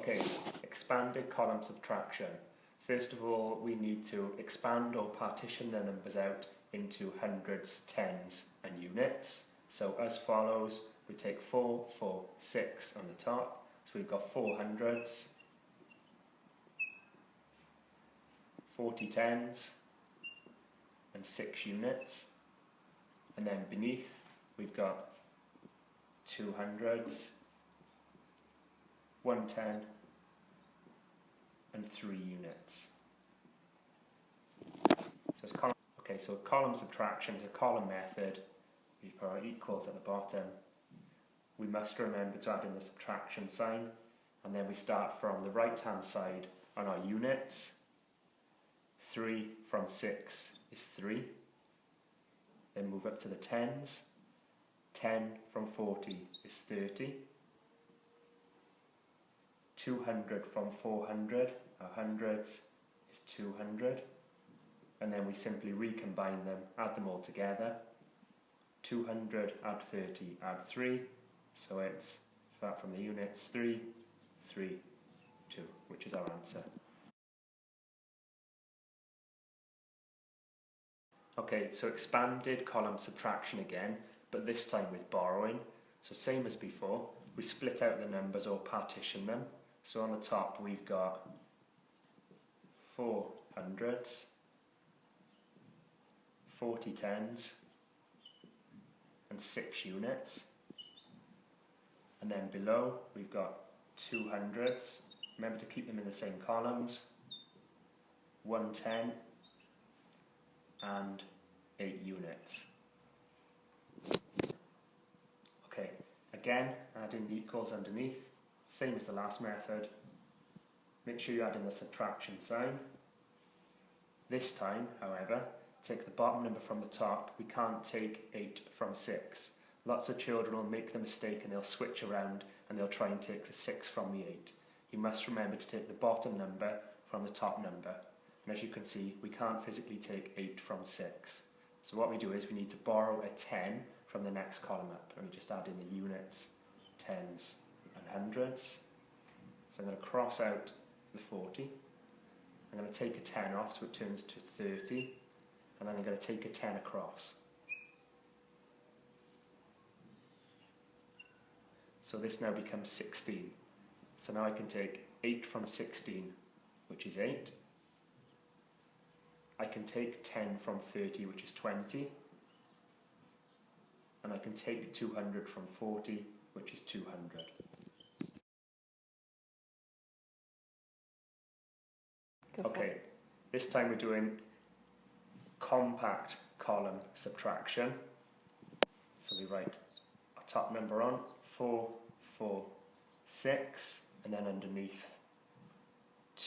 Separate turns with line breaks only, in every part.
Okay, expanded column subtraction. First of all, we need to expand or partition the numbers out into hundreds, tens and units. So as follows, we take 4, 4, 6 on the top. So we've got 4 hundreds, 40 tens and 6 units. And then beneath we've got 2 hundreds, 110 and 3 units. So it's column. Okay, so column subtraction is a column method. We put our equals at the bottom. We must remember to add in the subtraction sign, and then we start from the right hand side on our units. 3 from 6 is 3. Then move up to the tens. 10 from 40 is 30. 200 from 400, our hundreds, is 200. And then we simply recombine them, add them all together. 200 add 30 add 3. So it's, start from the units, 3, 3, 2, which is our answer. Okay, so expanded column subtraction again, but this time with borrowing. So same as before, we split out the numbers or partition them. So on the top we've got 4 hundreds, 40 tens and 6 units. And then below we've got 2 hundreds. Remember to keep them in the same columns. 110 and 8 units. Okay, again adding the equals underneath, same as the last method. Make sure you add in the subtraction sign. This time, however, take the bottom number from the top. We can't take 8 from 6. Lots of children will make the mistake and they'll switch around and they'll try and take the 6 from the 8. You must remember to take the bottom number from the top number. And as you can see, we can't physically take 8 from 6. So what we do is we need to borrow a 10 from the next column up. And we just add in the units, tens and hundreds. So I'm going to cross out the 40. I'm going to take a 10 off so it turns to 30. And then I'm going to take a 10 across. So this now becomes 16. So now I can take 8 from 16, which is 8. I can take 10 from 30, which is 20. And I can take 200 from 40, which is 200. Okay, this time we're doing compact column subtraction. So we write our top number on, 4, 4, 6, and then underneath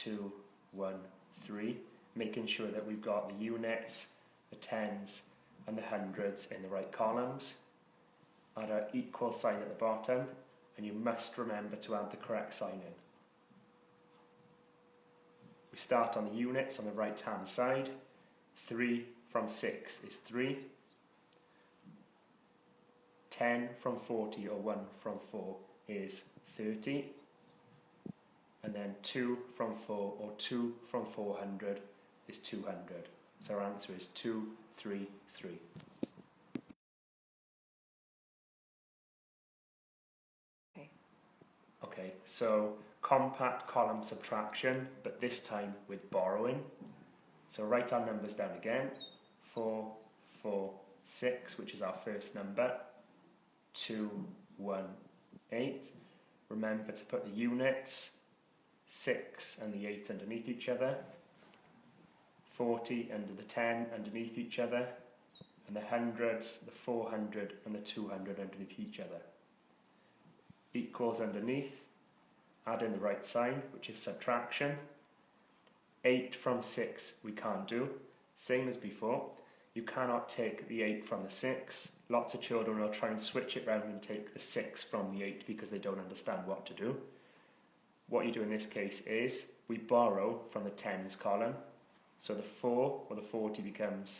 2, 1, 3, making sure that we've got the units, the tens and the hundreds in the right columns. Add our equal sign at the bottom, and you must remember to add the correct sign in. We start on the units on the right hand side. 3 from 6 is 3. 10 from 40 or 1 from 4 is 30. And then 2 from 4 or 2 from 400 is 200. So our answer is 2, 3, 3. Okay, so compact column subtraction, but this time with borrowing. So write our numbers down again. 4, 4, 6, which is our first number. 2, 1, 8. Remember to put the units, 6 and the 8 underneath each other. 40 under the 10 underneath each other. And the hundreds, the 400 and the 200 underneath each other. Equals underneath. Add in the right sign, which is subtraction. 8 from 6 we can't do. Same as before. You cannot take the 8 from the 6. Lots of children will try and switch it round and take the 6 from the 8 because they don't understand what to do. What you do in this case is we borrow from the tens column. So the 4 or the 40 becomes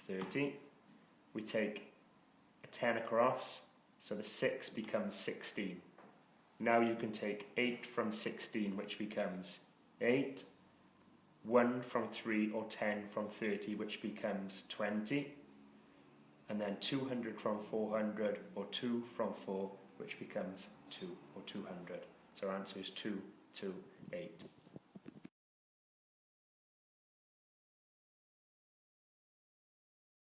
30. We take a 10 across, so the 6 becomes 16. Now you can take 8 from 16, which becomes 8, 1 from 3 or 10 from 30, which becomes 20, and then 200 from 400 or 2 from 4, which becomes 2 or 200. So our answer is 2, 2, 8.